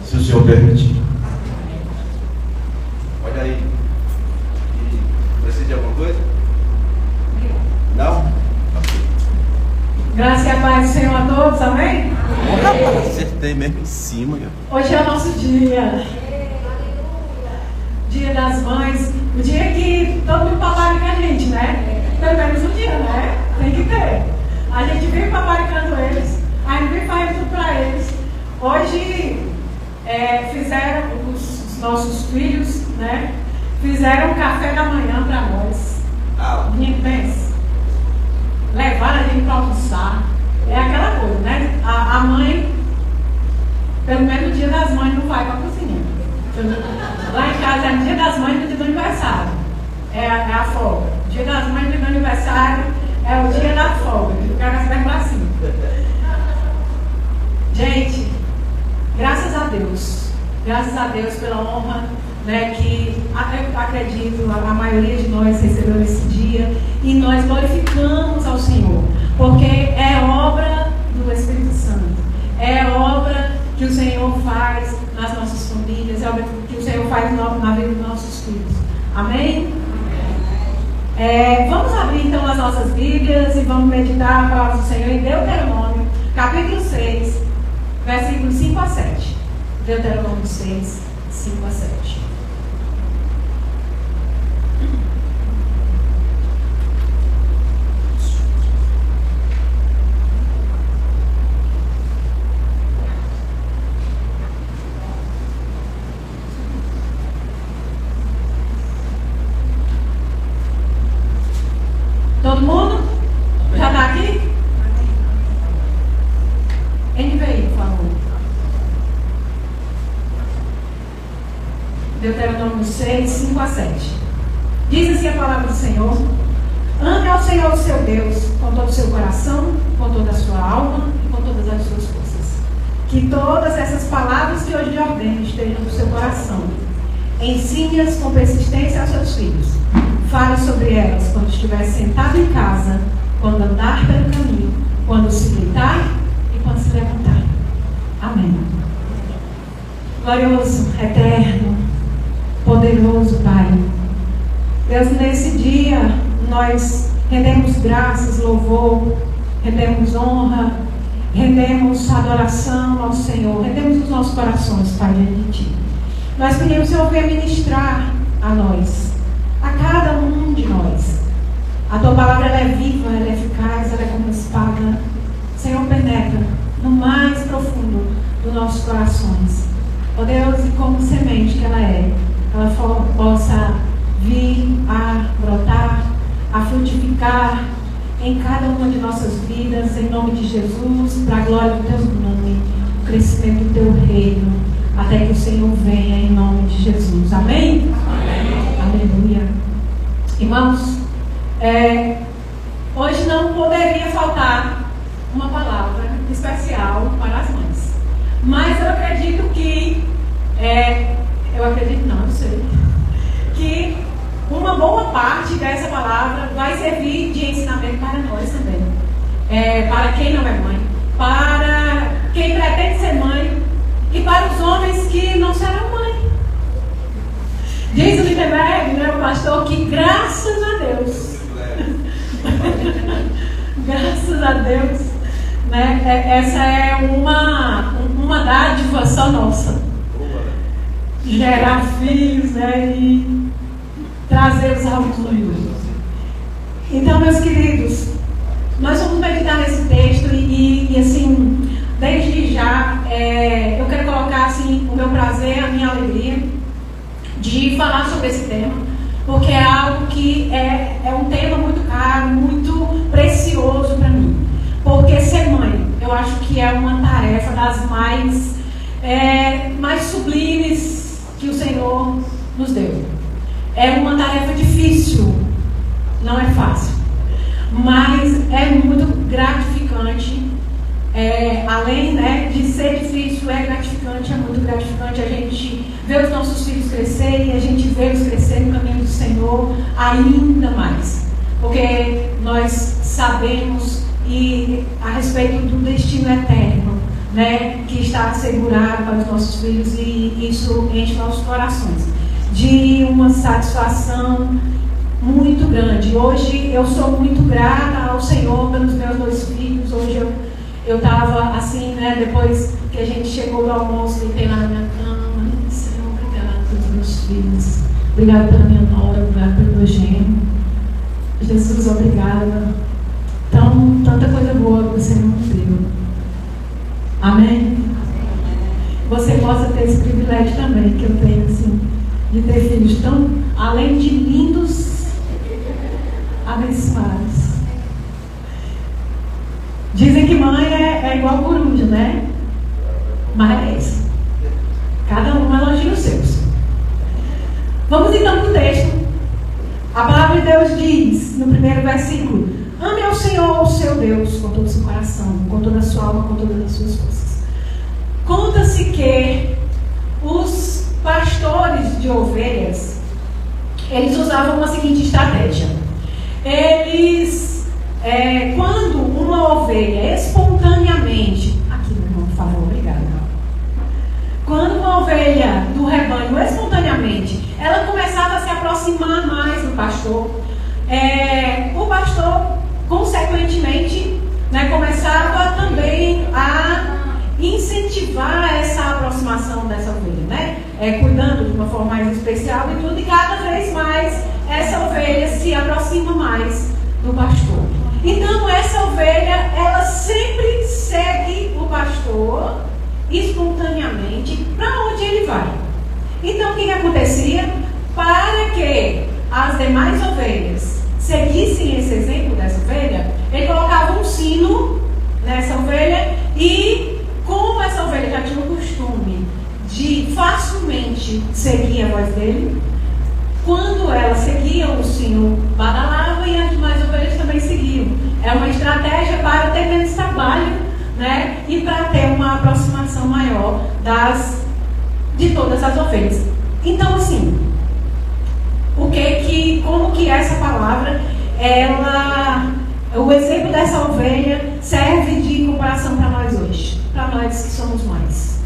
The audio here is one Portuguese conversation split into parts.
se o Senhor permitir. Olha aí. Precisa de alguma coisa? Não? Graças e a paz do Senhor a todos, amém? Acertei mesmo em cima. Hoje é o nosso dia. Dia das Mães. O dia que todo mundo paparica a gente, né? Pelo menos um dia, né? Tem que ter. A gente vem paparicando eles. A gente vem fazendo tudo para eles. Hoje fizeram os nossos filhos, né? Fizeram um café da manhã para nós. Menino, pensa. Levaram a gente para almoçar. É aquela coisa, né? A mãe, pelo menos no dia das mães, não vai para a cozinha. Lá em casa é no dia das mães e no dia do aniversário. É a folga. O dia das mães e o dia do aniversário é o dia da folga. Que o cara se vai para cima. Gente, graças a Deus. Graças a Deus pela honra, né, que eu acredito a maioria de nós recebeu nesse dia, e nós glorificamos ao Senhor, porque é obra do Espírito Santo, é obra que o Senhor faz nas nossas famílias, é obra que o Senhor faz na vida dos nossos filhos. Amém? Vamos abrir então as nossas Bíblias e vamos meditar a palavra do Senhor em Deuteronômio, capítulo 6, versículos 5 a 7. Deuteronômio 6, 5 a 7. Todo mundo? Já está aqui? NVI, por favor. Deuteronômio 6, 5 a 7. Diz assim a palavra do Senhor: ame ao Senhor o seu Deus com todo o seu coração, com toda a sua alma e com todas as suas forças. Que todas essas palavras que hoje lhe ordeno estejam no seu coração. Ensine-as com persistência aos seus filhos. Fale sobre elas quando estiver sentado em casa, quando andar pelo caminho, quando se deitar e quando se levantar. Amém. Glorioso, eterno, poderoso Pai, Deus, nesse dia nós rendemos graças, louvor, rendemos honra, rendemos adoração ao Senhor, rendemos os nossos corações, Pai, diante de Ti. Nós pedimos, Senhor, venha ministrar a nós, a cada um de nós. A Tua palavra ela é viva, ela é eficaz, ela é como espada. Senhor, penetra no mais profundo dos nossos corações. Ó Deus, e como semente que ela possa vir a brotar, a frutificar em cada uma de nossas vidas, em nome de Jesus, para a glória do Teu nome, o crescimento do Teu reino, até que o Senhor venha em nome de Jesus. Amém? Amém. Aleluia. Irmãos, hoje não poderia faltar uma palavra especial para as mães. Mas eu acredito que, eu sei, que uma boa parte dessa palavra vai servir de ensinamento para nós também. Para quem não é mãe, para quem pretende ser mãe e para os homens que não serão mãe. Diz o Lindenberg, né, o pastor, que graças a Deus, graças a Deus, né, essa é uma dádiva só nossa. Gerar filhos, né, e trazê-los ao mundo. Então, meus queridos, nós vamos meditar nesse texto e assim, desde já, eu quero colocar assim, o meu prazer, a minha alegria de falar sobre esse tema, porque é algo que é um tema muito caro, muito precioso para mim. Porque ser mãe, eu acho que é uma tarefa das mais sublimes que o Senhor nos deu. É uma tarefa difícil, não é fácil, mas é muito gratificante. Além, né, de ser difícil, é gratificante, é muito gratificante a gente ver os nossos filhos crescerem, a gente vê-los crescer no caminho do Senhor ainda mais, porque nós sabemos a respeito do destino eterno né, que está assegurado para os nossos filhos, e isso enche nossos corações de uma satisfação muito grande. Hoje eu sou muito grata ao Senhor pelos meus 2 filhos. Hoje eu estava assim, né, depois que a gente chegou do almoço, deitei lá na minha cama, Senhor, obrigada pelos meus filhos, obrigada pela minha nora, obrigada pelo meu gênero. Jesus, obrigada. Então, tanta coisa boa que o Senhor nos deu. Amém? Você possa ter esse privilégio também, que eu tenho, assim, de ter filhos tão, além de lindos, abençoados. Dizem que mãe é igual coruja, né? Mas é isso. Cada um elogia os seus. Vamos então para o texto. A palavra de Deus diz, no primeiro versículo: ame ao Senhor, o seu Deus, com todo o seu coração, com toda a sua alma, com todas as suas forças. Conta-se que os pastores de ovelhas, eles usavam uma seguinte estratégia. Eles, quando uma ovelha espontaneamente, aqui meu irmão, por favor, obrigada. Quando uma ovelha do rebanho espontaneamente, ela começava a se aproximar mais do pastor, o pastor, consequentemente, né, começava também a incentivar essa aproximação dessa ovelha, né? Cuidando de uma forma mais especial e tudo, e cada vez mais essa ovelha se aproxima mais do pastor. Então essa ovelha, ela sempre segue o pastor espontaneamente para onde ele vai. Então o que acontecia? Para que as demais ovelhas seguissem esse exemplo dessa ovelha, ele colocava um sino nessa ovelha, e como essa ovelha já tinha o costume de facilmente seguir a voz dele, quando ela seguia, o sino badalava e as demais ovelhas também seguiam. É uma estratégia para ter menos trabalho, né? E para ter uma aproximação maior de todas as ovelhas. Então, assim, como que essa palavra, o exemplo dessa ovelha serve de comparação para nós hoje, para nós que somos mais.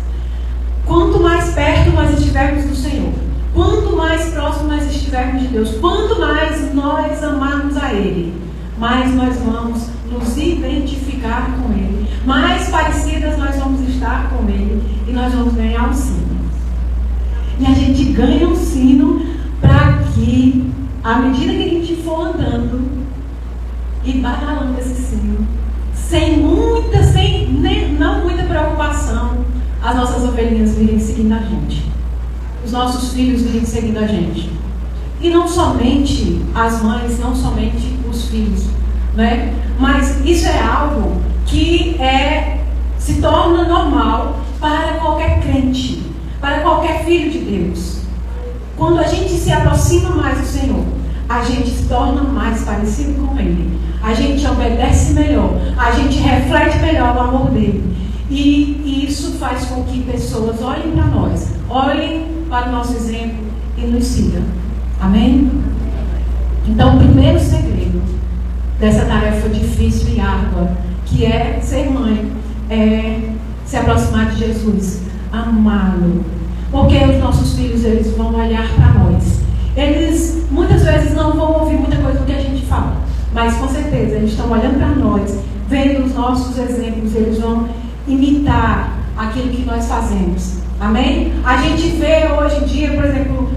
Quanto mais perto nós estivermos do Senhor, quanto mais próximo nós estivermos de Deus, quanto mais nós amarmos a Ele, mais nós vamos nos identificar com Ele, mais parecidas nós vamos estar com Ele, e nós vamos ganhar um sino. E a gente ganha um sino para que, à medida que a gente for andando e badalando esse sino, não muita preocupação, as nossas ovelhinhas virem seguindo a gente, os nossos filhos virem seguindo a gente. E não somente as mães, não somente os filhos, né? Mas isso é algo que se torna normal para qualquer crente, para qualquer filho de Deus. Quando a gente se aproxima mais do Senhor, a gente se torna mais parecido com Ele, a gente obedece melhor, a gente reflete melhor o amor dele, e isso faz com que pessoas olhem para nós, olhem para o nosso exemplo e nos sigam. Amém? Então, o primeiro segredo dessa tarefa difícil e árdua, que é ser mãe, é se aproximar de Jesus, amá-lo. Porque os nossos filhos, eles vão olhar para nós. Eles muitas vezes não vão ouvir muita coisa do que a gente fala, mas com certeza eles estão olhando para nós, vendo os nossos exemplos, eles vão imitar aquilo que nós fazemos. Amém? A gente vê hoje em dia, por exemplo,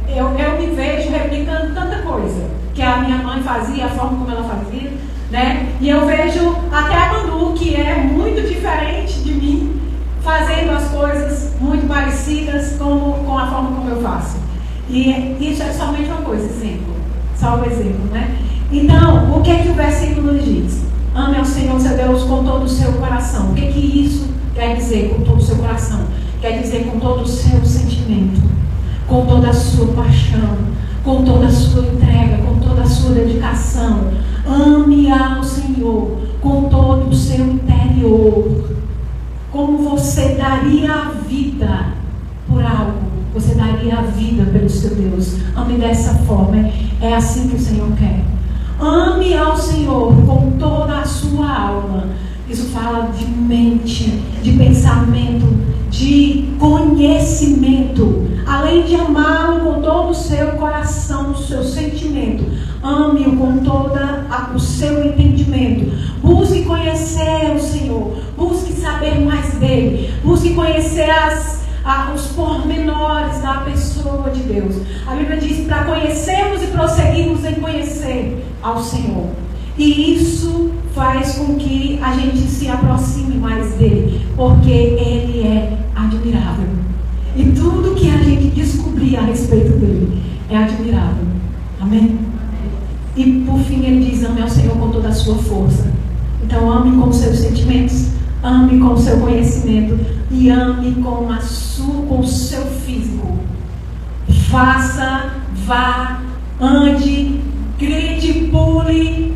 eu me vejo replicando tanta coisa que a minha mãe fazia, a forma como ela fazia, né? E eu vejo até a Manu, que é muito diferente de mim, fazendo as coisas muito parecidas com a forma como eu faço. E isso é somente uma coisa, exemplo. Só um exemplo, né? Então, o que é que o versículo nos diz? Ame ao Senhor seu Deus com todo o seu coração. O que é que isso quer dizer com todo o seu coração? Quer dizer com todo o seu sentimento, com toda a sua paixão, com toda a sua entrega, com toda a sua dedicação. Ame ao Senhor com todo o seu interior. Como você daria a vida por algo, você daria a vida pelo seu Deus. Ame dessa forma. É assim que o Senhor quer. Ame ao Senhor com toda a sua alma, Isso fala de mente, de pensamento, de conhecimento. Além de amá-lo com todo o seu coração, o seu sentimento, ame-o com todo o seu entendimento. Busque conhecer o Senhor, busque saber mais dele, busque conhecer os pormenores da pessoa de Deus. A Bíblia diz para conhecermos e prosseguirmos em conhecer ao Senhor. E isso faz com que a gente se aproxime mais dele, porque ele é admirável. E tudo que a gente descobrir a respeito dele é admirável. Amém? E por fim ele diz: ame ao Senhor com toda a sua força. Então ame com os seus sentimentos, ame com o seu conhecimento e ame com o seu físico. Faça, vá, ande, grite, pule.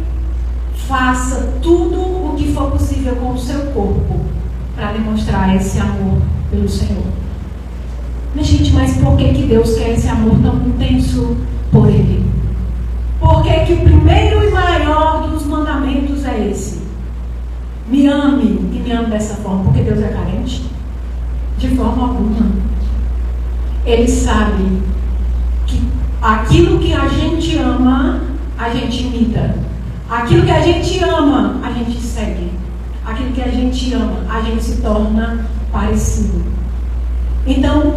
Faça tudo o que for possível com o seu corpo para demonstrar esse amor pelo Senhor. Mas, gente, mas por que Deus quer esse amor tão intenso por Ele? Por que o primeiro e maior dos mandamentos é esse? Me ame, e me ame dessa forma. Porque Deus é carente? De forma alguma. Ele sabe que aquilo que a gente ama, a gente imita. Aquilo que a gente ama, a gente segue. Aquilo que a gente ama, a gente se torna parecido. Então,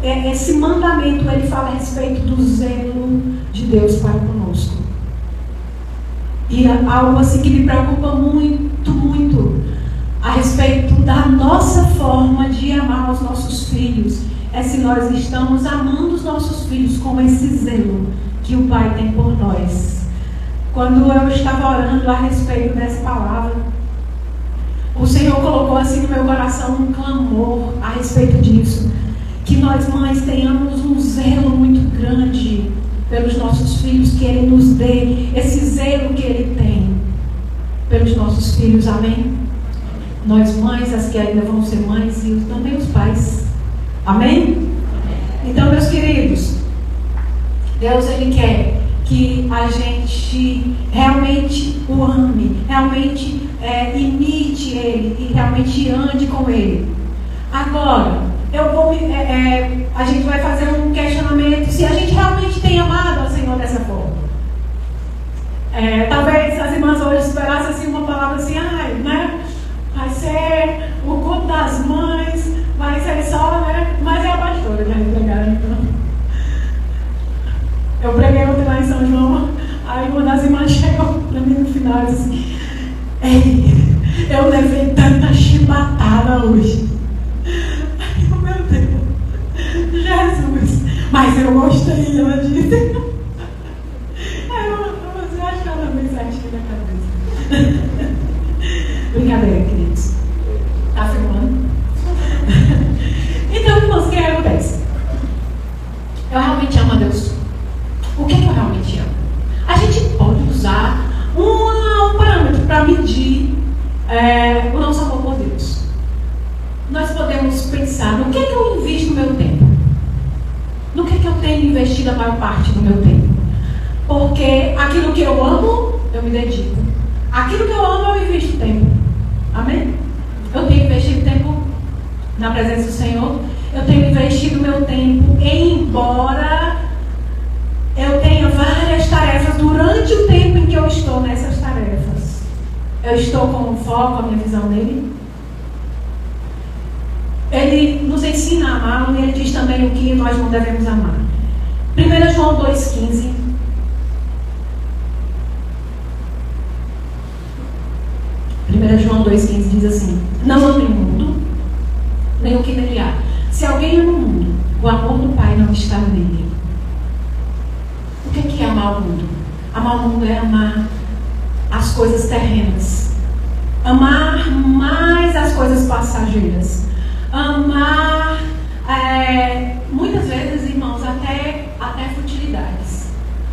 esse mandamento, ele fala a respeito do zelo de Deus para conosco. E algo assim que me preocupa muito, muito, a respeito da nossa forma de amar os nossos filhos, é se nós estamos amando os nossos filhos com esse zelo que o Pai tem por nós. Quando eu estava orando a respeito dessa palavra, o Senhor colocou assim no meu coração um clamor a respeito disso. Que nós, mães, tenhamos um zelo muito grande pelos nossos filhos, que Ele nos dê esse zelo que Ele tem pelos nossos filhos, amém? Nós, mães, as que ainda vão ser mães, e também os pais, amém? Então, meus queridos, Deus, Ele quer que a gente realmente o ame, realmente imite Ele e realmente ande com Ele. Agora, a gente vai fazer um questionamento se a gente realmente tem amado ao Senhor dessa forma. Talvez as irmãs hoje esperassem assim, uma palavra assim, né? Vai ser o culto das mães, vai ser só, né? Mas é a pastora que vai pregar, então. Eu preguei ontem lá em São João, aí uma das irmãs chegou para mim no final e disse assim: ei, eu levei tanta chibatada hoje. Ai, meu Deus, Jesus, mas eu gostei, ela disse. Aí eu acho que ela me acha na cabeça. Brincadeira, queridos. Tá filmando? Então, irmãos, o que acontece? Eu realmente amo a Deus. O que eu realmente amo? A gente pode usar um parâmetro para medir o nosso amor por Deus. Nós podemos pensar no que eu invisto no meu tempo. No que eu tenho investido a maior parte do meu tempo. Porque aquilo que eu amo, eu me dedico. Aquilo que eu amo, eu invisto tempo. Amém? Eu tenho investido tempo na presença do Senhor. Eu tenho investido meu tempo embora eu tenha várias tarefas durante o tempo em que eu estou nessas tarefas. Eu estou com foco, a minha visão nele. Ele nos ensina a amar, e ele diz também o que nós não devemos amar. 1 João 2,15. 1 João 2,15 diz assim: não amem o mundo, nem o que nele há. Se alguém ama o mundo, o amor do Pai não está nele. O que é amar o mundo? Amar o mundo é amar as coisas terrenas. Amar mais as coisas passageiras. Amar, muitas vezes, irmãos, até futilidades.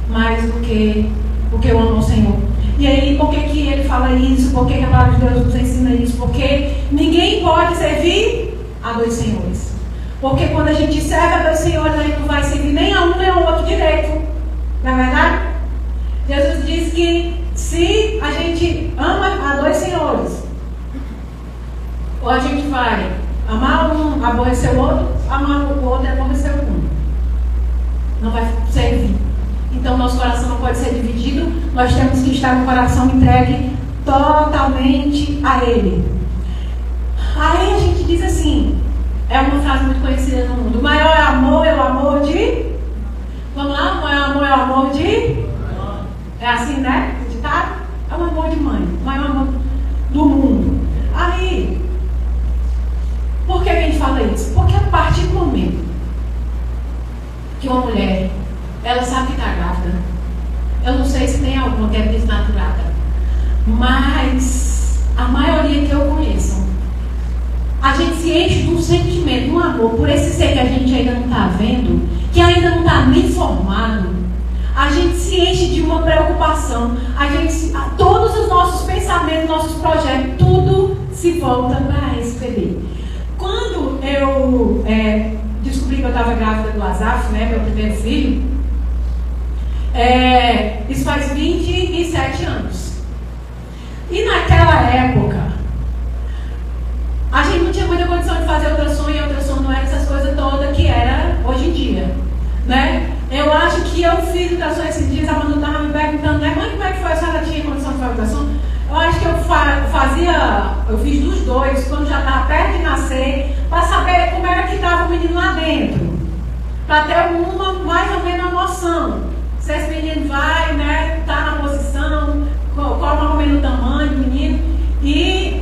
Mais do que eu amo ao Senhor. E aí, por que ele fala isso? Por que a palavra de Deus nos ensina isso? Porque ninguém pode servir a dois senhores. Porque quando a gente serve a dois senhores, a gente não vai servir nem a um nem ao outro direito. Não é verdade? Jesus diz que se a gente ama a dois senhores, Ou a gente vai amar um, aborrecer o outro, amar o outro e aborrecer o um. Não vai servir. Então nosso coração não pode ser dividido, nós temos que estar com o coração entregue totalmente a Ele. Aí a gente diz assim, é uma frase muito conhecida no mundo: o maior amor é o amor de... Vamos lá? O maior amor é o amor de... É assim, né? O ditado? É o amor de mãe, o maior amor do mundo. Aí, por que a gente fala isso? Porque a partir do momento que uma mulher, ela sabe que está grávida, eu não sei se tem alguma que é desnaturada, mas a maioria que eu conheço, a gente se enche de um sentimento, de um amor por esse ser que a gente ainda não está vendo, que ainda não está nem formado. A gente se enche de uma preocupação, todos os nossos pensamentos, nossos projetos, tudo se volta para esse bebê. Quando eu descobri que eu estava grávida do Azaf, né, meu primeiro filho, isso faz 27 anos. E naquela época, a gente não tinha muita condição de fazer ultrassom, e ultrassom não era essas coisas todas que era hoje em dia, né? Eu acho que eu fiz ultrassom esses dias, a Manu estava me perguntando, né, mãe, como é que foi? A senhora tinha condição de fazer ultrassom? Eu acho que eu fiz dos dois, quando já estava perto de nascer, para saber como era que estava o menino lá dentro, para ter mais ou menos uma noção. Se esse menino vai, né, tá na posição, qual mais ou menos o tamanho do menino. E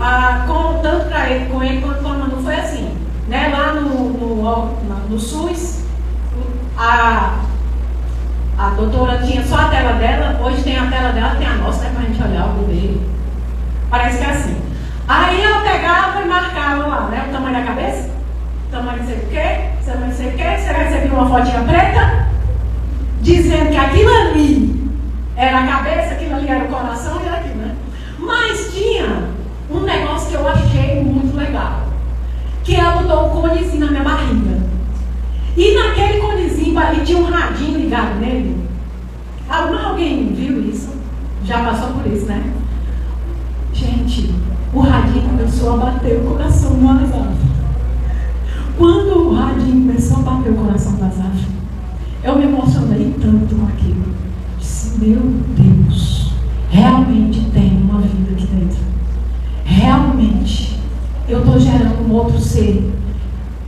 tanto para ele, com ele quanto com a Manu foi assim, né? Lá no SUS, a doutora tinha só a tela dela, hoje tem a tela dela, tem a nossa, né, para a gente olhar o dele. Parece que é assim. Aí ela pegava e marcava lá, né? O tamanho da cabeça, o tamanho de sei o quê, tamanho de sei o quê. Você recebia uma fotinha preta, dizendo que aquilo ali era a cabeça, aquilo ali era o coração e era aquilo, né? Mas tinha um negócio que eu achei muito legal, que ela botou um conezinho na minha barriga. E naquele conezinho ali tinha um radinho ligado nele. Alguém viu isso? Já passou por isso, né? Gente, o radinho começou a bater o coração do Azaf. Quando o radinho começou a bater o coração do Azaf, eu me emocionei tanto com aquilo. Disse, meu Deus, realmente tem uma vida aqui dentro. Realmente, eu estou gerando um outro ser.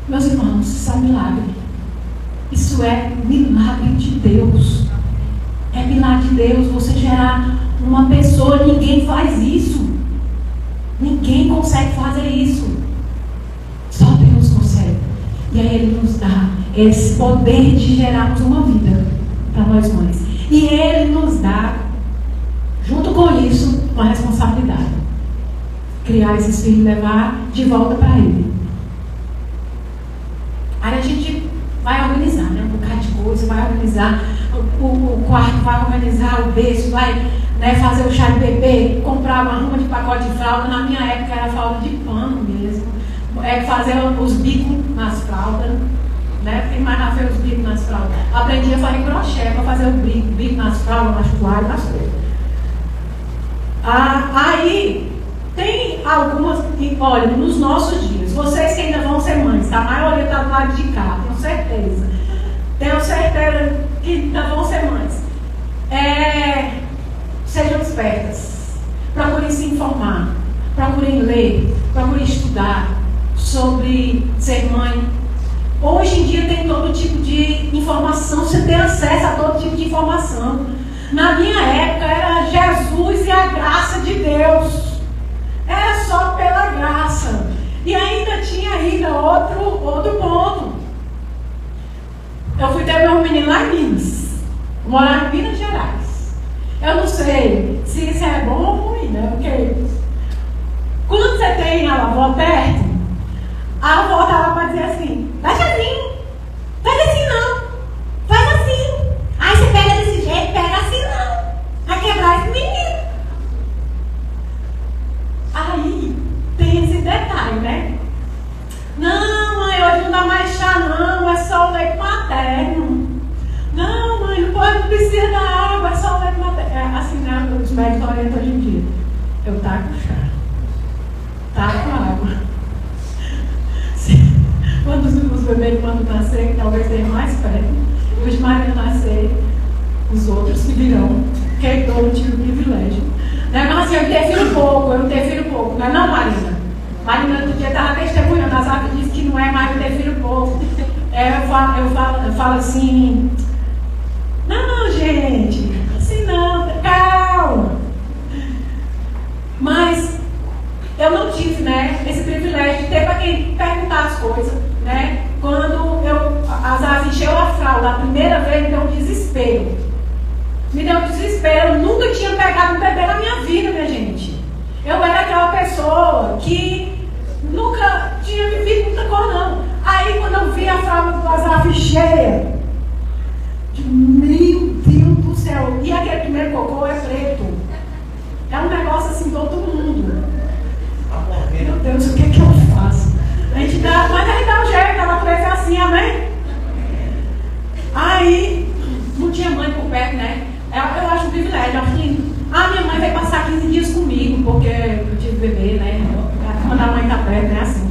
Meus irmãos, isso é um milagre. Isso é milagre de Deus. É milagre de Deus você gerar uma pessoa. Ninguém faz isso. Ninguém consegue fazer isso. Só Deus consegue. E aí Ele nos dá esse poder de gerarmos uma vida para nós mães. E Ele nos dá, junto com isso, uma responsabilidade. Criar esses filhos e levar de volta para Ele. Aí a gente vai organizar, né? Um bocado de coisa, vai organizar o quarto, vai organizar o berço, vai, né, fazer o chá de bebê, comprar uma ruma de pacote de fralda. Na minha época era fralda de pano mesmo. Fazer os bicos nas fraldas, né? Quem mais já fez os bicos nas fraldas? Aprendi a fazer crochê para fazer o bico nas fraldas, nas toalhas, nas coisas. Aí tem algumas, olha, nos nossos dias, vocês que ainda vão ser mães, a maioria está do lado de cá, tenho certeza. Tenho certeza que ainda vão ser mães. Sejam espertas. Procurem se informar. Procurem ler. Procurem estudar sobre ser mãe. Hoje em dia tem todo tipo de informação. Você tem acesso a todo tipo de informação. Na minha época era Jesus e a graça de Deus. Era só pela graça. E ainda tinha outro ponto. Eu fui ter meu menino lá em Minas. Morar em Minas Gerais. Eu não sei se isso é bom ou ruim, né? Porque quando você tem a avó perto, a avó tá lá para dizer assim, faz assim, faz assim não, faz assim. Aí você pega desse jeito, pega assim não. Vai quebrar esse menino. Aí tem esse detalhe, né? Não, mãe, hoje não dá mais chá não, é só o leite materno. Não, mãe, não precisa da água, é só o leite materno. Assim, né, os médicos orientam hoje em dia. Eu taco chá, taco água, bebês quando nascer, que talvez tenha mais perto, depois de Maria nascer, os outros que virão, que eu não tive o privilégio. Né? Mas assim, eu interfiro pouco, não é não, Marina? Marina outro dia estava testemunhando, a Zap disse que não é, mas eu interfiro pouco. Eu falo assim, não, gente, assim não, calma. Mas eu não tive, né, esse privilégio de ter para quem perguntar as coisas, né? Quando a Zaf encheu a fralda a primeira vez, me deu um desespero. Eu nunca tinha pegado um bebê na minha vida, minha gente. Eu era aquela pessoa que nunca tinha vivido muita coisa, não. Aí quando eu vi a fralda do Zaf cheia, meu Deus do céu, e aquele primeiro cocô é preto. É um negócio assim do outro mundo. Meu Deus, o que é que eu faço? Mas a gente dá um jeito, ela cresce assim, amém? Aí, não tinha mãe por perto, né? Eu acho um privilégio. Minha mãe veio passar 15 dias comigo, porque eu tive bebê, né? Quando a mãe está perto, né? Assim.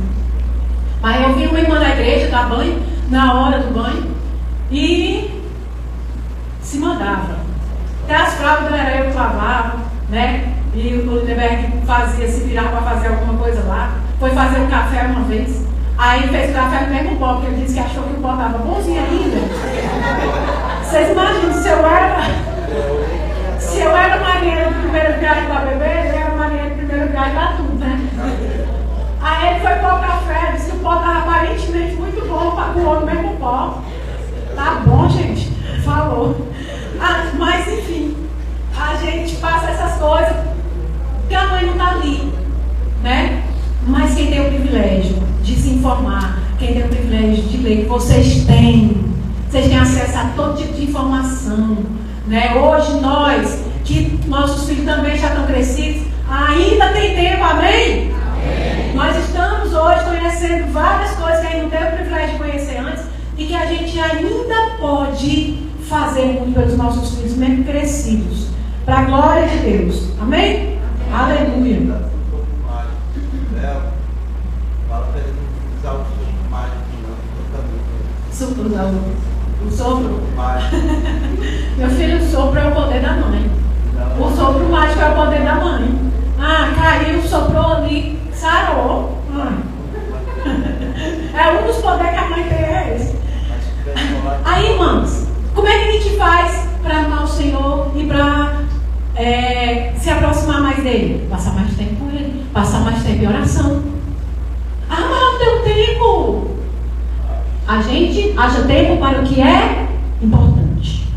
Aí eu vi uma irmã da igreja dar banho, na hora do banho, e se mandava. Até as fraldas era eu que lavava, né? E o Lindenberg se virava para fazer alguma coisa lá. Foi fazer um café uma vez. Aí fez o café no mesmo pó, porque ele disse que achou que o pó estava bonzinho ainda. Vocês imaginam, se eu era marinheiro de primeiro viagem para beber, ele era marinheiro de primeiro viagem para tudo, né? Aí ele foi pôr o café, disse que o pó estava aparentemente muito bom, pagou no mesmo pó. Tá bom, gente? Falou. Mas enfim, a gente passa essas coisas, porque a mãe não está ali, né? Mas quem tem o privilégio de se informar, quem tem o privilégio de ler, que vocês têm acesso a todo tipo de informação, né? Hoje nós, que nossos filhos também já estão crescidos, ainda tem tempo, amém? Amém. Nós estamos hoje conhecendo várias coisas que a gente não teve o privilégio de conhecer antes e que a gente ainda pode fazer muito pelos nossos filhos, mesmo crescidos, para a glória de Deus, amém? Aleluia. Fala para ele não usar o sopro mágico, não. O sopro? Mágico. Meu filho, o sopro é o poder da mãe. O sopro mágico é o poder da mãe. Caiu, soprou ali, sarou. É um dos poderes que a mãe tem, é esse. Aí, irmãos, como é que a gente faz para amar o Senhor e para se aproximar mais dele? Passar mais tempo com ele, passar mais tempo em oração. Mas não tem tempo. A gente acha tempo para o que é importante.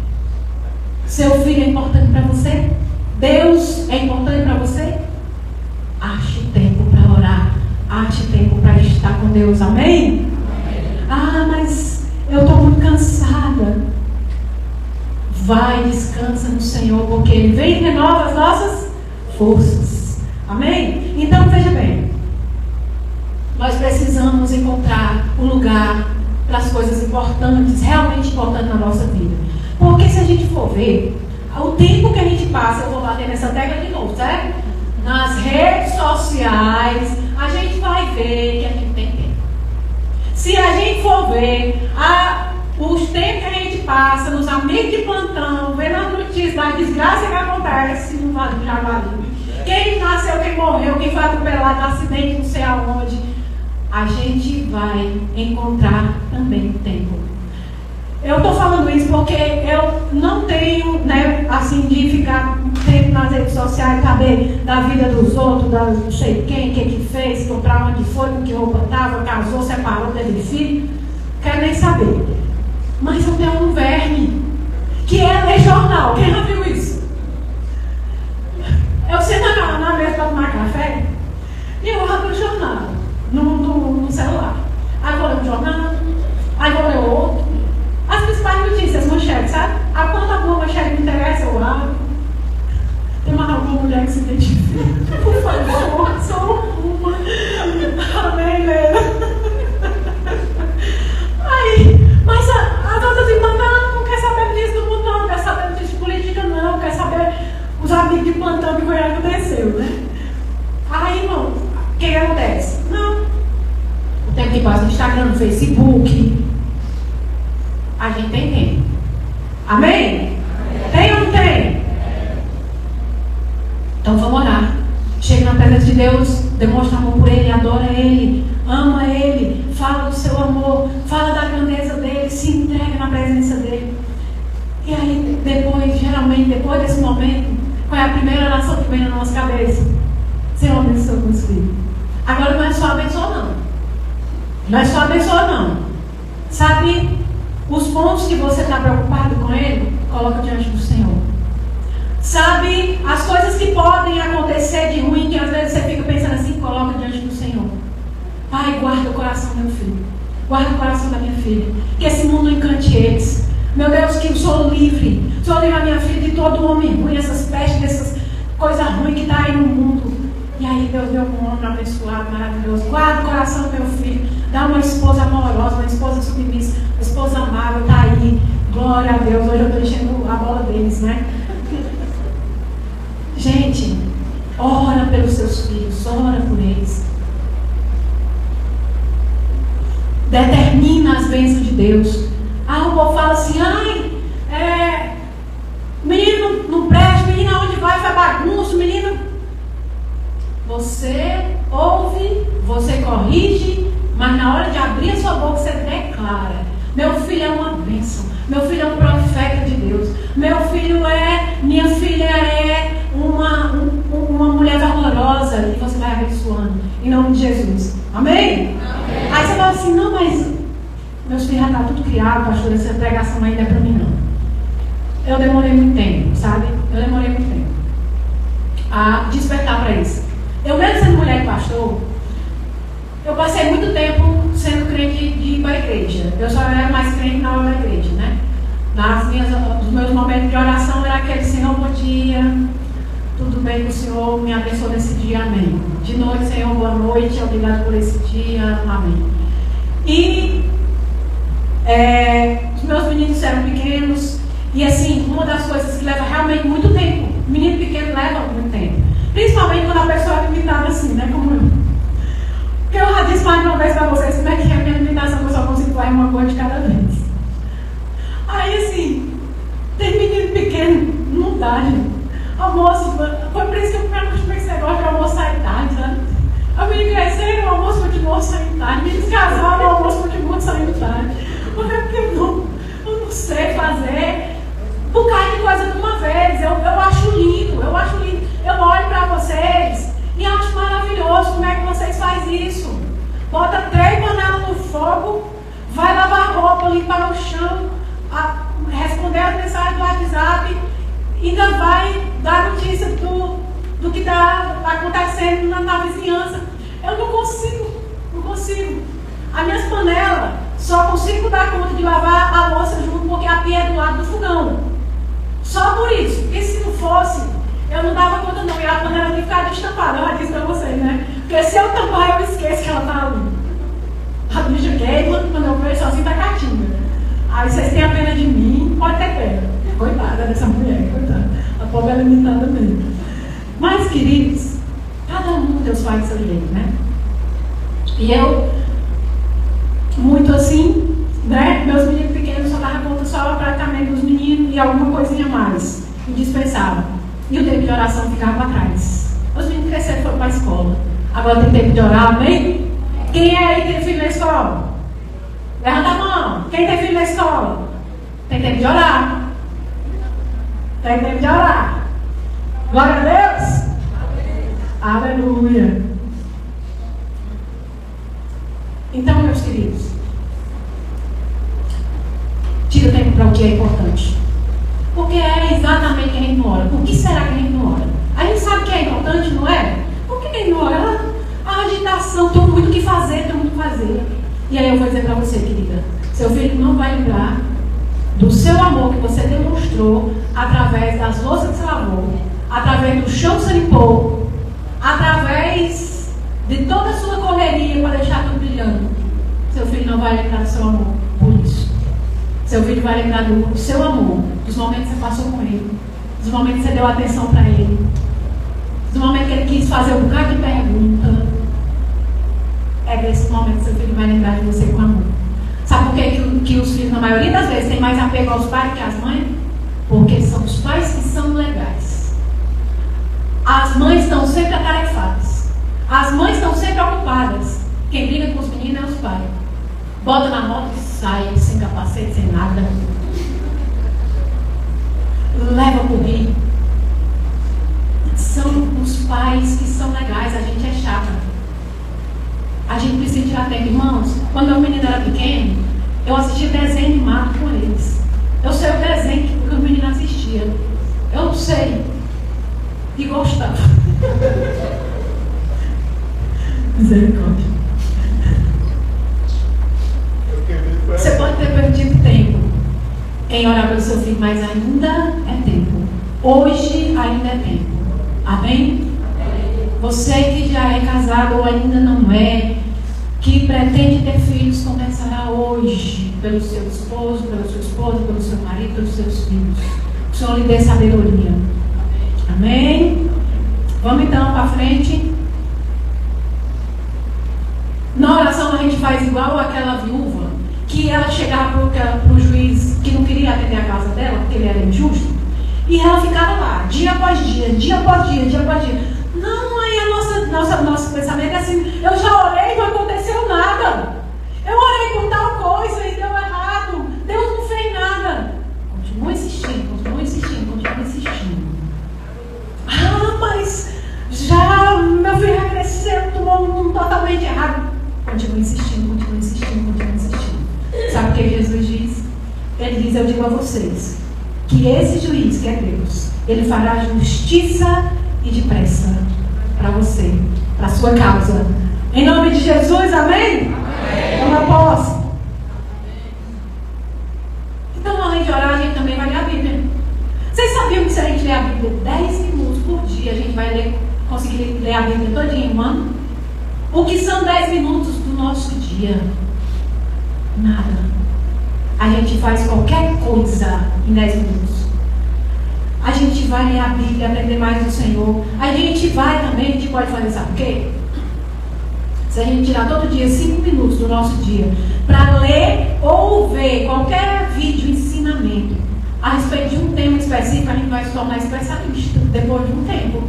Seu filho é importante para você? Deus é importante para você? Ache tempo para orar. Ache tempo para estar com Deus. Amém? Mas eu estou muito cansada. Vai, descansa no Senhor, porque Ele vem e renova as nossas forças. Amém? Então veja bem. Nós precisamos encontrar um lugar para as coisas importantes, realmente importantes na nossa vida. Porque se a gente for ver, o tempo que a gente passa, eu vou bater nessa tecla de novo, certo? Nas redes sociais, a gente vai ver que a gente tem tempo. Se a gente for ver os tempos que a gente passa nos amigos de plantão, vendo as notícias da desgraça que acontece no Vale do Javari, quem nasceu, quem morreu, quem foi atropelado, acidente, não sei aonde, a gente vai encontrar também tempo. Eu estou falando isso porque eu não tenho, né, assim, de ficar tempo nas redes sociais, saber da vida dos outros, da não sei quem, o que fez, para onde foi, com que roupa estava, casou, separou, teve filho. Quero nem saber. Mas eu tenho um verme, que é ler jornal. Quem já viu isso? Eu sento na mesa para tomar café e eu abro o jornal no celular. Aí vou ler um jornal, aí vou ler outro. As principais notícias, manchetes, sabe? Quando alguma manchete me interessa, eu abro. Tem mais alguma mulher que se identifica? Por favor, só uma. Amém, Leila. Aí, mas as outras irmãs não quer saber disso do mundo, não quer saber disso de política, não quer saber os amigos de plantão que foi que aconteceu, né? Aí, irmão, o que acontece? Não. O tempo que passa no Instagram, no Facebook. A gente tem tempo. Amém? Tem ou não tem? Então vamos orar. Chega na presença de Deus, demonstra amor por Ele, adora Ele, ama Ele, fala do seu amor, fala da grandeza dEle, se entrega na presença dEle. E aí depois, geralmente, depois desse momento, qual é a primeira oração que vem na nossa cabeça? Senhor, abençoa meus filhos. Agora não é só abençoar não. Não é só abençoar não. Sabe, os pontos que você está preocupado com Ele, coloca diante do Senhor. Sabe, as coisas que podem acontecer de ruim, que às vezes você fica pensando assim, coloca diante do Senhor. Pai, guarda o coração do meu filho. Guarda o coração da minha filha. Que esse mundo encante eles. Meu Deus, que eu sou livre. O Senhor livre a minha filha de todo homem ruim, essas pestes, essas coisas ruins que está aí no mundo. E aí Deus deu um homem abençoado, maravilhoso. Guarda o coração do meu filho. Dá uma esposa amorosa, uma esposa submissa, uma esposa amável, está aí. Glória a Deus. Hoje eu estou enchendo a bola deles, né? Gente, ora pelos seus filhos, ora por eles. Determina as bênçãos de Deus. O povo fala assim, menino não presta, menino aonde vai faz bagunça, menino. Você ouve, você corrige, mas na hora de abrir a sua boca você declara. Meu filho é uma bênção. Meu filho é um profeta de Deus. Minha filha é uma mulher valorosa. E você vai abençoando. Em nome de Jesus. Amém? Amém. Aí você fala assim, não, mas meus filhos já estão tudo criados, pastor, essa pregação ainda é para mim não. Eu demorei muito tempo, sabe? Eu demorei muito tempo a despertar para isso. Eu mesmo sendo mulher de pastor, eu passei muito tempo sendo crente de ir para a igreja. Eu só era mais crente na hora da igreja, né? Os meus momentos de oração era aquele, Senhor, bom dia, tudo bem que o Senhor me abençoe nesse dia, amém. De noite, Senhor, boa noite, obrigado por esse dia, amém. E os meus meninos eram pequenos, e assim, uma das coisas que leva realmente muito tempo, menino pequeno leva muito tempo, principalmente quando a pessoa é limitada assim, né, como eu. Porque eu já disse mais de uma vez para vocês como é que é a minha limitação, que eu só consigo fazer uma coisa de cada vez. Aí assim, tem menino pequeno, não dá, gente. Almoço, foi por isso que eu me acostumei com esse negócio de almoçar em tarde, sabe? A menina cresceram, o almoço continuou saindo tarde. Meninos casaram, o almoço continuou saindo tarde. Porque eu não sei fazer um bocado de coisa de uma vez. Eu acho lindo, eu acho lindo. Eu olho para vocês e acho maravilhoso como é que vocês fazem isso. Bota 3 panelas no fogo, vai lavar a roupa, limpar o chão, responder as mensagens do WhatsApp, ainda vai dar notícia do que está acontecendo na vizinhança. Eu não consigo. As minhas panelas só consigo dar conta de lavar a louça junto porque a pia é do lado do fogão. Só por isso. Porque se não fosse, eu não dava conta não. E a panela tem que ficar destampada. Eu já disse para vocês, né? Porque se eu tampar, eu esqueço que ela está ali. A bicha queima, quando eu vejo assim, tá catinha. Aí vocês têm a pena de mim, pode ter pena. Coitada dessa mulher, coitada. A pobre é limitada mesmo. Mas, queridos, cada um Deus faz do seu jeito, né? E eu, muito assim, né? Meus meninos pequenos só davam conta só praticamente dos meninos e alguma coisinha mais. Indispensável. E o tempo de oração ficava para trás. Os meninos cresceram e foram para a escola. Agora tem tempo de orar, amém? Quem é aí que tem filho na escola? Levanta a mão. Quem tem filho na escola? Tem tempo de orar. Tem tempo de orar. Glória a Deus. Aleluia. Então, meus queridos, tira o tempo para o que é importante. Porque é exatamente que a gente não ora. Por que será que a gente não ora? A gente sabe que é importante, não é? Por que a gente não ora? A agitação, tem muito o que fazer, tem muito o que fazer. E aí eu vou dizer para você, querida, seu filho não vai lembrar do seu amor que você demonstrou através das louças que você lavou, através do chão que você limpou, através de toda a sua correria para deixar tudo brilhando. Seu filho não vai lembrar do seu amor por isso. Seu filho vai lembrar do seu amor, dos momentos que você passou com ele, dos momentos que você deu atenção para ele, dos momentos que ele quis fazer um bocado de pergunta. é nesse momento que seu filho vai lembrar de você com amor. Sabe por que os filhos, na maioria das vezes, têm mais apego aos pais que às mães? Porque são os pais que são legais. As mães estão sempre atarefadas. As mães estão sempre ocupadas. Quem briga com os meninos é os pais. Bota na moto e sai, sem capacete, sem nada. Leva por rir. São os pais que são legais, a gente é chata. A gente precisa tirar tempo. Irmãos, quando meu menino era pequeno, eu assistia desenho animado com eles. Eu sei o desenho que o menino assistia. Eu sei. E gostava. Misericórdia. Você pode ter perdido tempo em orar pelo seu filho, mas ainda é tempo. Hoje ainda é tempo. Amém? Você que já é casado ou ainda não é, que pretende ter filhos, começará hoje pelo seu esposo, pela sua esposa, pelo seu marido, pelos seus filhos. O Senhor lhe dê sabedoria. Amém? Vamos então para frente. Na oração a gente faz igual aquela viúva, que ela chegava para o juiz que não queria atender a casa dela, porque ele era injusto, e ela ficava lá, dia após dia, dia após dia, dia após dia. Não, aí nosso pensamento é assim: eu já orei e não aconteceu nada. Eu orei por tal coisa e deu errado. Deus não fez nada. Continua insistindo, continua insistindo, continua insistindo. Ah, mas já meu filho cresceu, tomou um totalmente errado. Continua insistindo, continua insistindo, continua insistindo. Sabe o que Jesus diz? Ele diz: eu digo a vocês que esse juiz, que é Deus, ele fará justiça e depressa para você, para a sua causa. Em nome de Jesus, amém? Toma posse. Então, além de orar, a gente também vai ler a Bíblia. Vocês sabiam que se a gente ler a Bíblia 10 minutos por dia, a gente vai conseguir ler a Bíblia todinha em um ano? O que são 10 minutos do nosso dia? Nada. A gente faz qualquer coisa em 10 minutos. A gente vai ler a Bíblia, aprender mais do Senhor. A gente vai também, a gente pode fazer, sabe o quê? Se a gente tirar todo dia 5 minutos do nosso dia para ler ou ver qualquer vídeo ensinamento a respeito de um tema específico, a gente vai se tornar especialista depois de um tempo.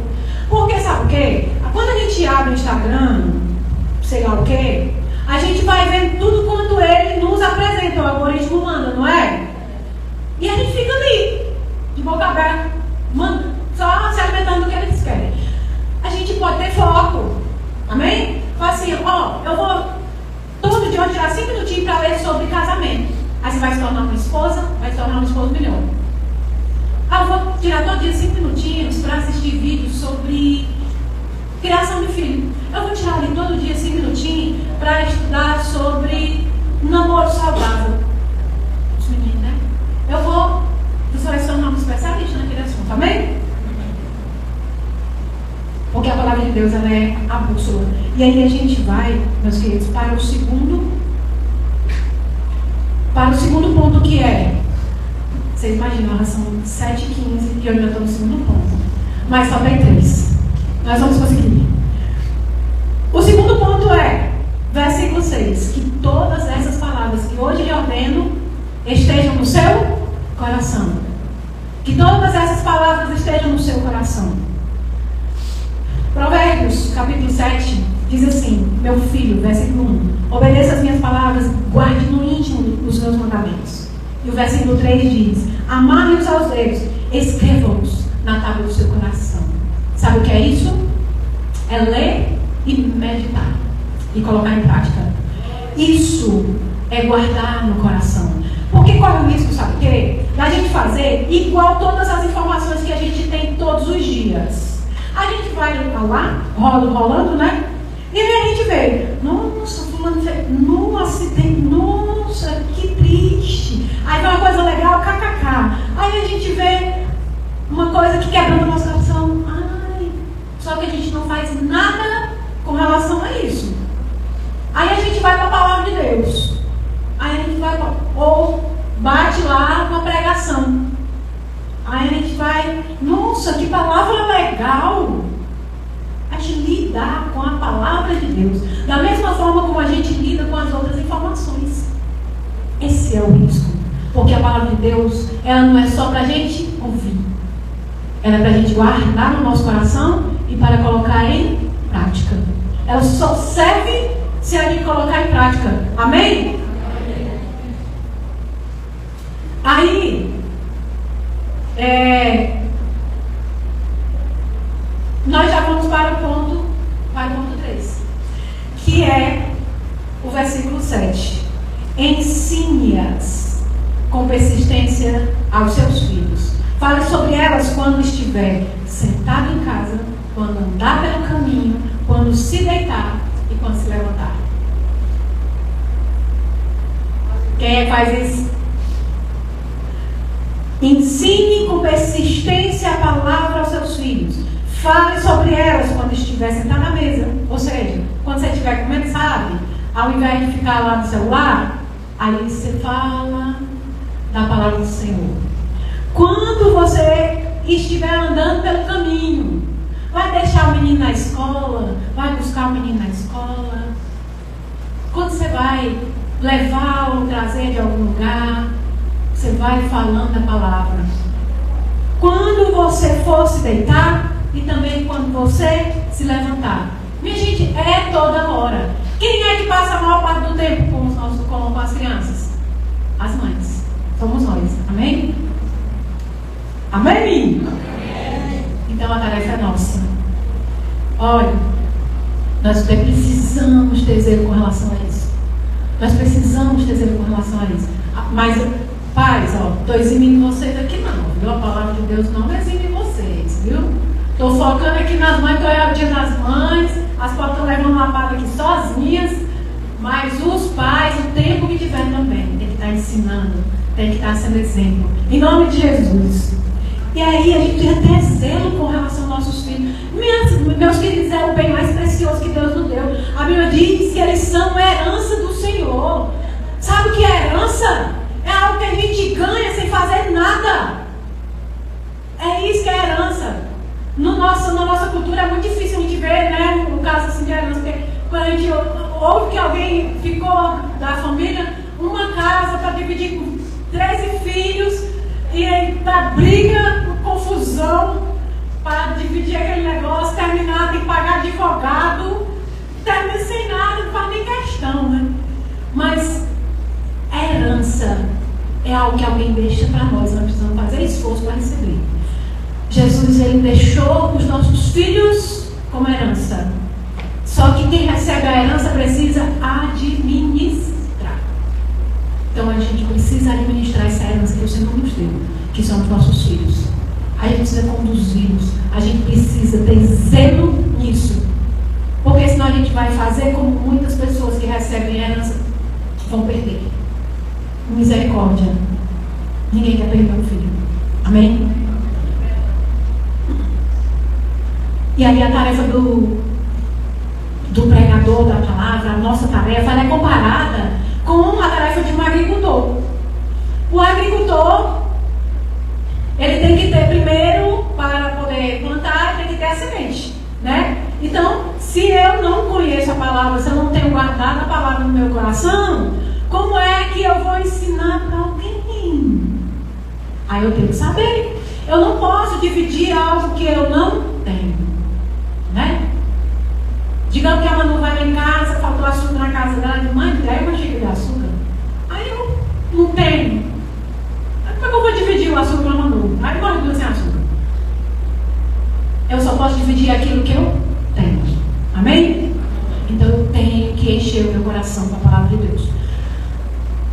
Porque sabe o quê? Quando a gente abre o Instagram, sei lá o quê, a gente vai vendo tudo quanto ele nos apresenta, o algoritmo manda, não é? E a gente fica ali, de boca aberta, só se alimentando do que eles querem. A gente pode ter foco, amém? Fala assim: ó, eu vou todo dia tirar 5 minutinhos para ler sobre casamento. Aí você vai se tornar uma esposa, vai se tornar um esposo melhor. Ah, eu vou tirar todo dia 5 minutinhos para assistir vídeos sobre criação de filho. Eu vou tirar ali todo dia 5 minutinhos para estudar sobre namoro saudável. Os meninos, né? Você vai se tornar um especialista naquele assunto, amém? Porque a palavra de Deus, ela é a bússola. E aí a gente vai, meus queridos, para o segundo ponto, que é... Vocês imaginam, elas são 7h15 e eu já estou no segundo ponto. Mas só tem 3. Nós vamos conseguir. O segundo ponto é, versículo 6, que todas essas palavras que hoje lhe ordeno estejam no seu coração. Que todas essas palavras estejam no seu coração. Provérbios, capítulo 7, diz assim: meu filho, versículo 1, obedeça as minhas palavras, guarde no íntimo os meus mandamentos. E o versículo 3 diz: amarre-os aos dedos, escreva-os na tábua do seu coração. Sabe o que é isso? É ler e meditar e colocar em prática. Isso é guardar no coração. Porque corre o risco, sabe o quê? Da gente fazer igual todas as informações que a gente tem todos os dias. A gente vai lá, rolando, né? E aí a gente vê: nossa, fulano fez, nossa, nossa, que triste. Aí vem uma coisa legal, kkk. Aí a gente vê uma coisa que quebra o nosso coração. Ai, só que a gente não faz nada com relação a isso. Aí a gente vai para a palavra de Deus. Aí a gente vai, ou bate lá com a pregação. Aí a gente vai: nossa, que palavra legal. A gente lidar com a palavra de Deus, da mesma forma como a gente lida com as outras informações. Esse é o risco, porque a palavra de Deus, ela não é só para a gente ouvir, ela é para a gente guardar no nosso coração e para colocar em prática. Ela só serve se a gente colocar em prática. Amém? Aí, nós já vamos para o ponto 3, que é o versículo 7. Ensine-as com persistência aos seus filhos. Fale sobre elas quando estiver sentado em casa, quando andar pelo caminho, quando se deitar e quando se levantar. Quem é que faz isso? Ensine com persistência a palavra aos seus filhos. Fale sobre elas quando estiver sentado na mesa. Ou seja, quando você estiver comendo, sabe? Ao invés de ficar lá no celular, aí você fala da palavra do Senhor. Quando você estiver andando pelo caminho, vai deixar o menino na escola, vai buscar o menino na escola. Quando você vai levar ou trazer de algum lugar, você vai falando a palavra. Quando você for se deitar e também quando você se levantar. Minha gente, é toda hora. Quem é que passa a maior parte do tempo com as crianças? As mães. Somos nós. Amém? Amém? Amém? Então a tarefa é nossa. Olha, nós precisamos ter zelo com relação a isso. Nós precisamos ter zelo com relação a isso. Mas, pais, estou eximindo vocês aqui não, viu? A palavra de Deus não exime vocês, viu? Estou focando aqui nas mães, estou é o dia das mães, as pais estão levando uma palavra aqui sozinhas, mas os pais, o tempo que tiver também, tem que estar ensinando, tem que estar sendo exemplo. Em nome de Jesus. E aí a gente tem até zelo com relação aos nossos filhos. Meus queridos, é o bem mais precioso que Deus nos deu. A Bíblia diz que eles são herança do Senhor. Sabe o que é herança? É algo que a gente ganha sem fazer nada. É isso que é herança. Na nossa cultura é muito difícil a gente ver, né, um caso assim de herança, porque quando a gente ouve que alguém ficou da família uma casa para dividir com 13 filhos e aí tá briga, confusão para dividir aquele negócio, terminar, tem que pagar advogado, termina sem nada, não faz nem questão, né? Mas a herança é algo que alguém deixa para nós precisamos fazer esforço para receber. Jesus, ele deixou os nossos filhos como herança. Só que quem recebe a herança precisa administrar. Então a gente precisa administrar essa herança que o Senhor nos deu, que são os nossos filhos. A gente precisa conduzi-los. A gente precisa ter zelo nisso. Porque senão a gente vai fazer como muitas pessoas que recebem herança vão perder. Misericórdia. Ninguém quer perder um filho. Amém? E aí a tarefa do pregador da palavra, a nossa tarefa, ela é comparada com a tarefa de um agricultor. O agricultor, ele tem que ter primeiro, para poder plantar, tem que ter a semente, né? Então, se eu não conheço a palavra, se eu não tenho guardado a palavra no meu coração, como é que eu vou ensinar para alguém? Aí eu tenho que saber. Eu não posso dividir algo que eu não tenho, né? Digamos que a Manu vai lá em casa, faltou açúcar na casa dela, de mãe, daí eu cheguei de açúcar. Aí eu não tenho. Como é que eu vou dividir o açúcar com a Manu? Aí eu vou sem açúcar. Eu só posso dividir aquilo que eu tenho. Amém? Então eu tenho que encher o meu coração com a palavra de Deus.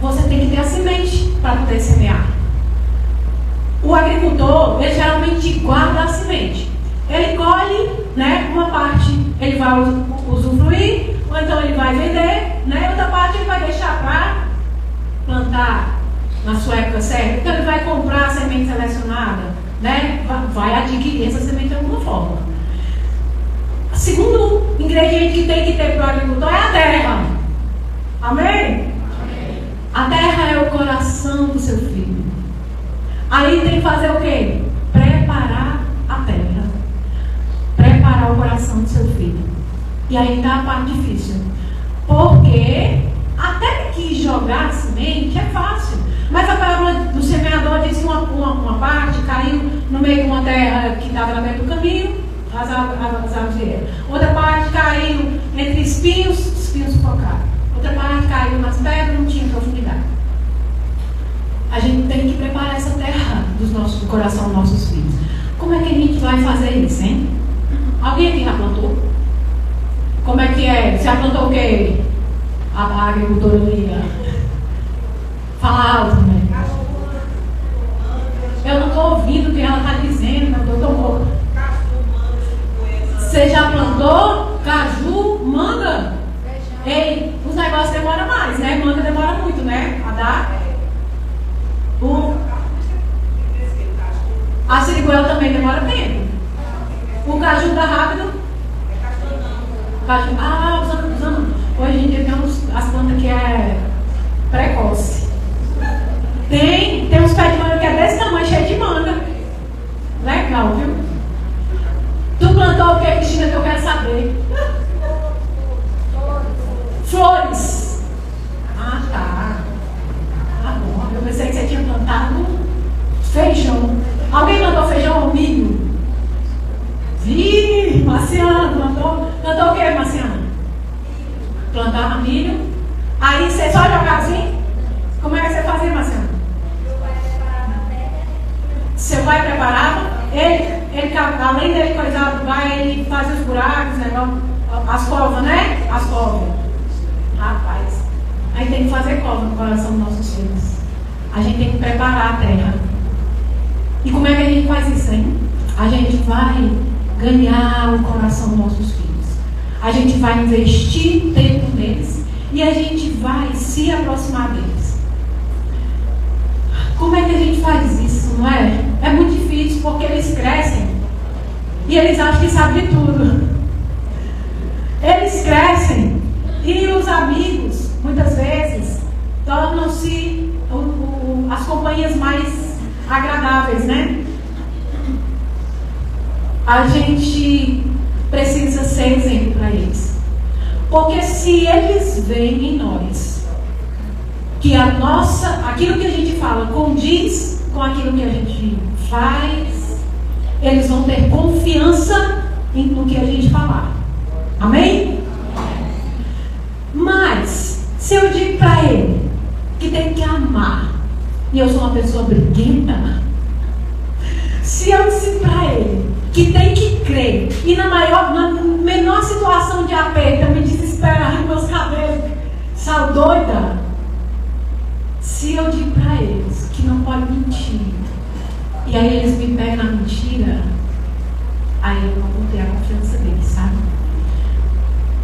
Você tem que ter a semente para poder semear. O agricultor, ele geralmente guarda a semente. Ele colhe, né, uma parte ele vai usufruir, ou então ele vai vender, né, outra parte ele vai deixar para plantar na sua época certa. Então ele vai comprar a semente selecionada, né, vai adquirir essa semente de alguma forma. O segundo ingrediente que tem que ter para o agricultor é a terra. Amém? A terra é o coração do seu filho. Aí tem que fazer o quê? Preparar a terra. Preparar o coração do seu filho. E aí está a parte difícil. Porque até que jogar semente é fácil. Mas a parábola do semeador diz que uma parte caiu no meio de uma terra que estava na beira do caminho, as árvores vieram. Outra parte caiu entre espinhos sufocaram. Outra parte caiu nas pedras, não tinha profundidade. A gente tem que preparar essa terra do coração dos nossos filhos. Como é que a gente vai fazer isso, hein? Alguém aqui já plantou? Como é que é? Você já plantou o quê? A agricultora ali. Fala alto, né? Eu não estou ouvindo o que ela está dizendo, eu estou louca. Você já plantou caju, manga? Ei, os negócios demoram mais, né? Manga demora muito, né? A dar. A siriguela também demora tempo. O caju tá rápido. Caju, usando. Hoje em dia tem as plantas que é precoce. Tem uns pés de manga que é desse tamanho, cheio de manga. Legal, viu? Tu plantou o que, Cristina, que eu quero saber? Flores. Ah, tá. Tá bom. Eu pensei que você tinha plantado feijão. Alguém plantou feijão ou milho? Vi, Marciano, plantou o que, Marciano? Plantava milho. Aí você só jogava assim? Como é que você fazia, Marciano? Seu pai preparava? Ele além dele coisar, ele fazia os buracos, negócio, as covas, né? As covas. Rapaz, aí tem que fazer cova no coração dos nossos filhos. A gente tem que preparar a terra. E como é que a gente faz isso, hein? A gente vai ganhar o coração dos nossos filhos. A gente vai investir tempo neles. E a gente vai se aproximar deles. Como é que a gente faz isso, não é? É muito difícil porque eles crescem e eles acham que sabem de tudo. Eles crescem e os amigos, muitas vezes, tornam-se as companhias mais agradáveis, né? A gente precisa ser exemplo para eles. Porque se eles veem em nós que aquilo que a gente fala condiz com aquilo que a gente faz, eles vão ter confiança no que a gente falar. Amém? Mas, se eu digo para ele que tem que amar, e eu sou uma pessoa briguenta, se eu disser para ele que tem que crer, e na menor situação de aperto, eu me desesperar, meus cabelos, sal doida, se eu digo para eles que não pode mentir, e aí eles me pegam na mentira, aí eu não vou ter a confiança deles, sabe?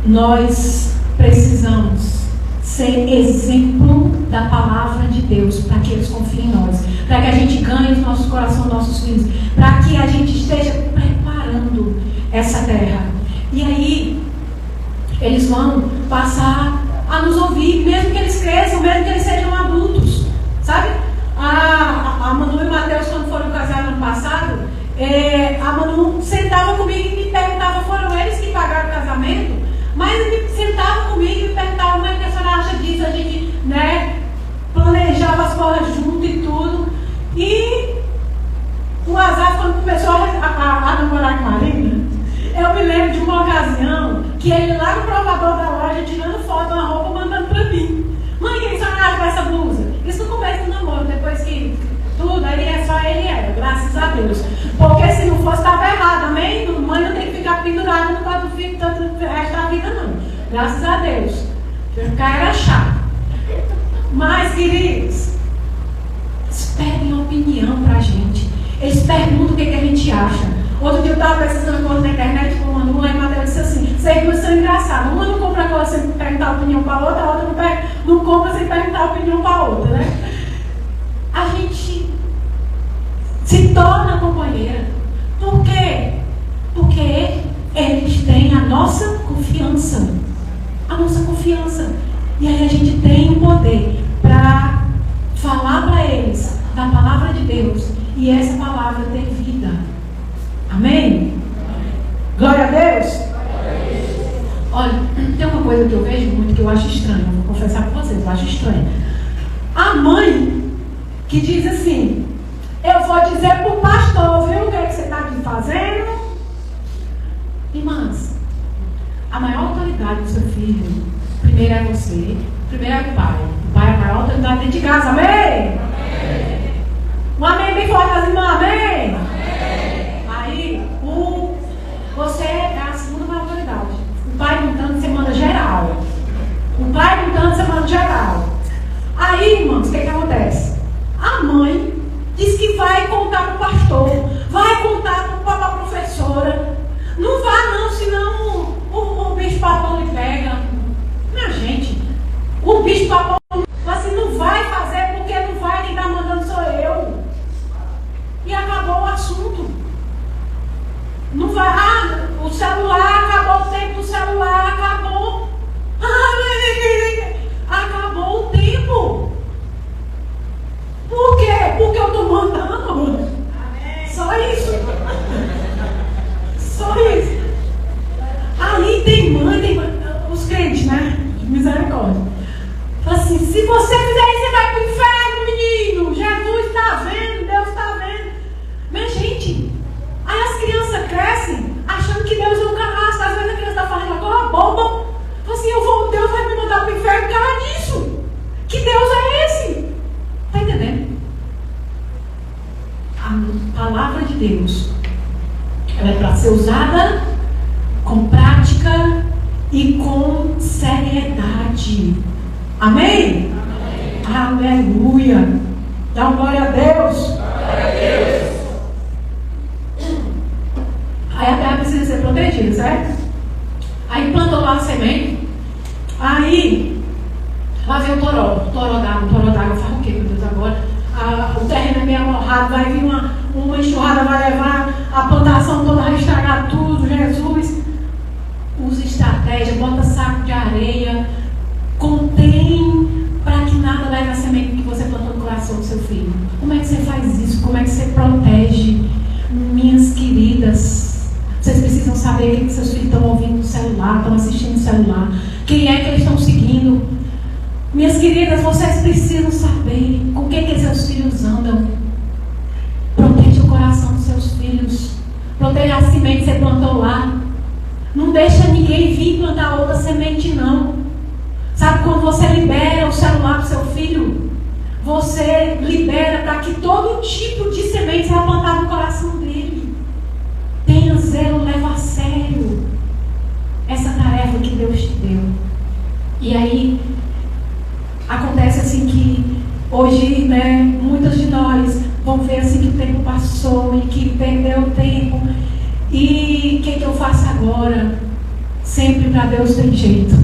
Nós precisamos ser exemplo da palavra de Deus para que eles confiem em nós, para que a gente ganhe os nossos corações, nossos filhos, para que a gente esteja preparando essa terra. E aí eles vão passar a nos ouvir, mesmo que eles cresçam, mesmo que eles sejam adultos, sabe? A Manu e o Mateus, quando foram casados no ano passado, a Manu sentava comigo e me perguntava, foram eles que pagaram o casamento? Mas ele sentava comigo e me perguntava, como é que a senhora acha disso? A gente, né, planejava as coisas junto e tudo. E o azar, quando começou a namorar com a Marina, eu me lembro de uma ocasião que ele lá no provador da loja, tirando foto da roupa, mandando pra mim. Mãe, quem a senhora acha com essa blusa? Isso no começo do namoro, depois que tudo, aí é só ele era, graças a Deus. Porque se não fosse, estava errado, amém? Mãe não tem que ficar pendurada no quarto do filho tanto o resto da vida, não. Graças a Deus. Ficar era chato. Mas, queridos, eles pedem opinião pra gente. Eles perguntam o que a gente acha. Outro dia eu estava pesquisando coisa na internet com uma Manu, e Matheus disse assim, vocês duas são engraçadas. Uma não compra coisa sem perguntar a opinião para a outra, a outra não compra sem perguntar a opinião para a outra, né? A gente se torna companheira. Por quê? Porque eles têm a nossa confiança. A nossa confiança. E aí a gente tem o poder para falar para eles da palavra de Deus. E essa palavra tem vida. Amém? Glória a Deus? coisa que eu vejo muito, que eu acho estranho, vou confessar para vocês, eu acho estranho. A mãe que diz assim: eu vou dizer para o pastor, viu, o que é que você está aqui fazendo? Irmãs, a maior autoridade do seu filho, primeiro é você, primeiro é o pai. O pai é a maior autoridade dentro de casa, amém? Amém. Um amém bem forte, as irmãs, amém? Amém. Aí, você é a segunda maior autoridade. O pai montando, você manda geral. O pai montando, você manda geral. Aí, irmãos, o que acontece? A mãe diz que vai contar para o pastor, vai contar para a professora. Não vá não, senão o bicho-papão lhe pega. Minha gente, o bicho-papão assim, não vai fazer porque não vai, quem está mandando sou eu. E acabou o assunto. Não vai, o celular, acabou o tempo do celular, acabou. Acabou o tempo. Por quê? Porque eu estou mandando. Só isso. Só isso. Aí tem mãe, os crentes, né? Misericórdia. Fala assim: se você fizer isso, você vai para o inferno, menino. Jesus está vendo, Deus está vendo. Mas, gente, aí as crianças crescem achando que Deus é um carrasco. Às vezes a criança está falando aquela boba. Fala assim: Deus vai me mandar para o inferno por causa disso. Que Deus é esse? Está entendendo? A palavra de Deus, ela é para ser usada com prática e com seriedade. Amém? Amém. Aleluia. Dá uma glória a Deus. Glória a Deus. Aí a terra precisa ser protegida, certo? Aí plantou lá a semente. Aí lá vem o toró d'água. Faz o que, meu Deus, agora? O terreno é meio amorrado, vai vir uma enxurrada, vai levar a plantação toda, vai estragar tudo. Jesus, usa estratégia, bota saco de areia, contém para que nada leve a semente que você plantou no coração do seu filho. Como é que você faz isso? Como é que você protege? Minhas queridas, vocês precisam saber o que seus filhos estão ouvindo no celular, estão assistindo no celular, quem é que eles estão seguindo. Minhas queridas, vocês precisam saber com quem que seus filhos andam. Proteja o coração dos seus filhos. Proteja a semente que você plantou lá. Não deixa ninguém vir plantar outra semente, não. Sabe quando você libera o celular para o seu filho? Você libera para que todo tipo de semente seja plantada no coração dele. Tenha zelo, leva a sério essa tarefa que Deus te deu. E aí acontece assim que hoje, né, muitas de nós vão ver assim que o tempo passou e que perdeu o tempo. E o que eu faço agora? Sempre para Deus tem jeito.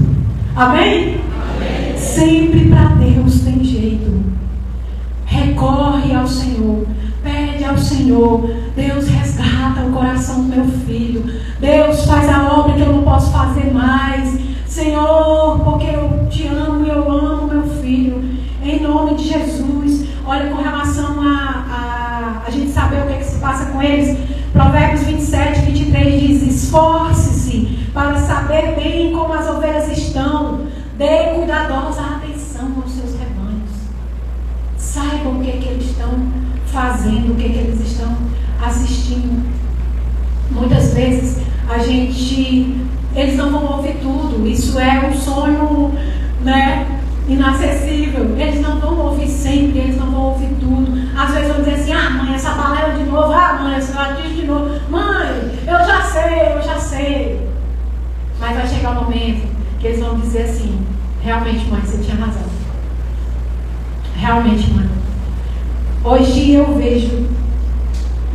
Amém? Amém. Sempre para Deus tem jeito. Recorre ao Senhor. Pede ao Senhor. Deus, resgata o coração do meu filho. Deus, faz a obra que eu não posso fazer mais. Senhor, porque eu te amo e eu amo meu filho. Em nome de Jesus. Olha, com relação a gente saber o que se passa com eles. Provérbios 27, 23 diz: esforce-se para saber bem como as ovelhas estão. Dê cuidadosa atenção aos seus rebanhos. Saibam o que eles estão fazendo, o que eles estão assistindo. Muitas vezes eles não vão ouvir tudo. Isso é um sonho, né, inacessível. Eles não vão ouvir sempre, eles não vão ouvir tudo. Às vezes vão dizer assim: ah, mãe, essa balela de novo, ah, mãe, essa latinha de novo, mãe, eu já sei. Mas vai chegar o momento que eles vão dizer assim: realmente, mãe, você tinha razão. Realmente, mãe. Hoje eu vejo,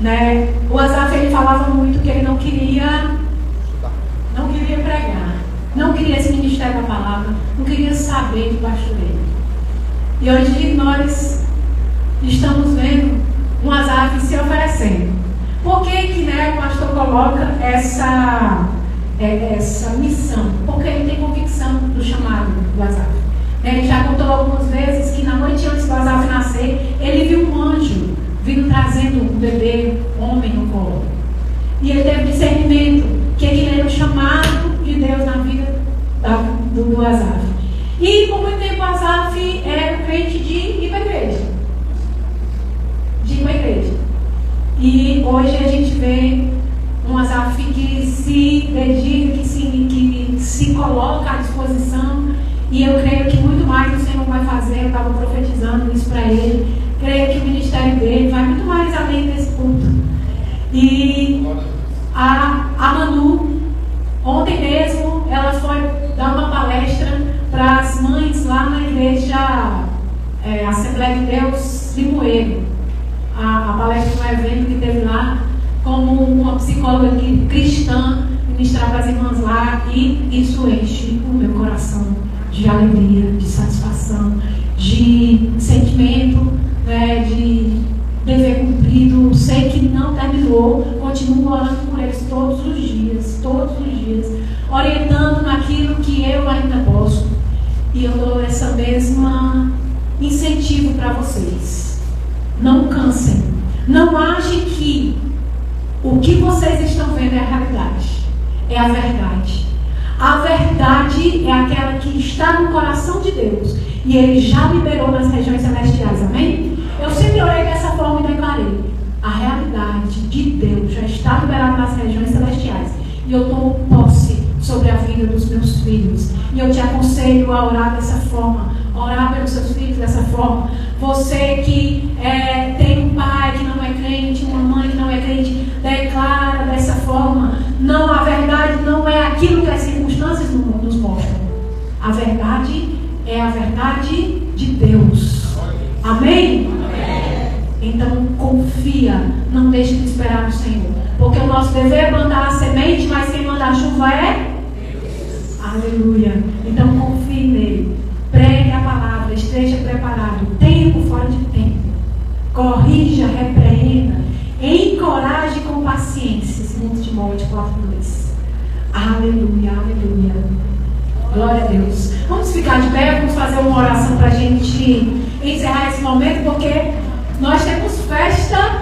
né, o Asaf, ele falava muito que ele não queria pregar, não queria esse ministério da palavra, não queria saber de pastoreio. E hoje nós estamos vendo um Asaf se oferecendo. Por que né, o pastor coloca essa missão? Porque ele tem convicção do chamado do Asaf. Ele já contou algumas vezes que na noite antes do Asaf nascer, ele viu um anjo vindo trazendo um bebê, homem no colo. E ele teve discernimento que ele era o chamado de Deus na vida do Asaf. E por muito tempo o Asaf era um crente de ir para a igreja. De ir para a igreja. E hoje a gente vê um Asaf que se dedica, que se coloca à disposição. E eu creio que muito mais o Senhor vai fazer. Eu estava profetizando isso para ele. Creio que o ministério dele vai muito mais além desse culto. E a Manu, ontem mesmo, ela foi dar uma palestra para as mães lá na igreja Assembleia de Deus Limoeiro. A palestra foi um evento que teve lá, como uma psicóloga cristã ministrar para as irmãs lá, e isso enche o meu coração de alegria, de satisfação, de sentimento, de dever cumprido. Sei que não terminou, continuo orando por eles todos os dias, orientando naquilo que eu ainda posso. E eu dou essa mesma incentivo para vocês. Não cansem, não achem que o que vocês estão vendo é a realidade, é a verdade. A verdade é aquela que está no coração de Deus, e Ele já liberou nas regiões celestiais, amém? Eu sempre orei dessa forma e declarei: a realidade de Deus já está liberada nas regiões celestiais, e eu tomo posse sobre a vida dos meus filhos. E eu te aconselho a orar dessa forma, orar pelos seus filhos dessa forma. Você que tem um pai que não é crente, uma mãe que não é crente, declara dessa forma. Não, a verdade não é aquilo que as circunstâncias nos mostram. A verdade é a verdade de Deus. Amém? Amém. Então confia, não deixe de esperar no Senhor, porque o nosso dever é mandar a semente, mas quem manda a chuva é Deus. Aleluia. Então confie nele, pregue a palavra, esteja preparado, tempo fora de tempo, corrija, repreenda, encoraje com paciência. 2 Timóteo 4:2. Aleluia, aleluia. Glória a Deus. Vamos ficar de pé, vamos fazer uma oração para a gente encerrar esse momento, porque nós temos festa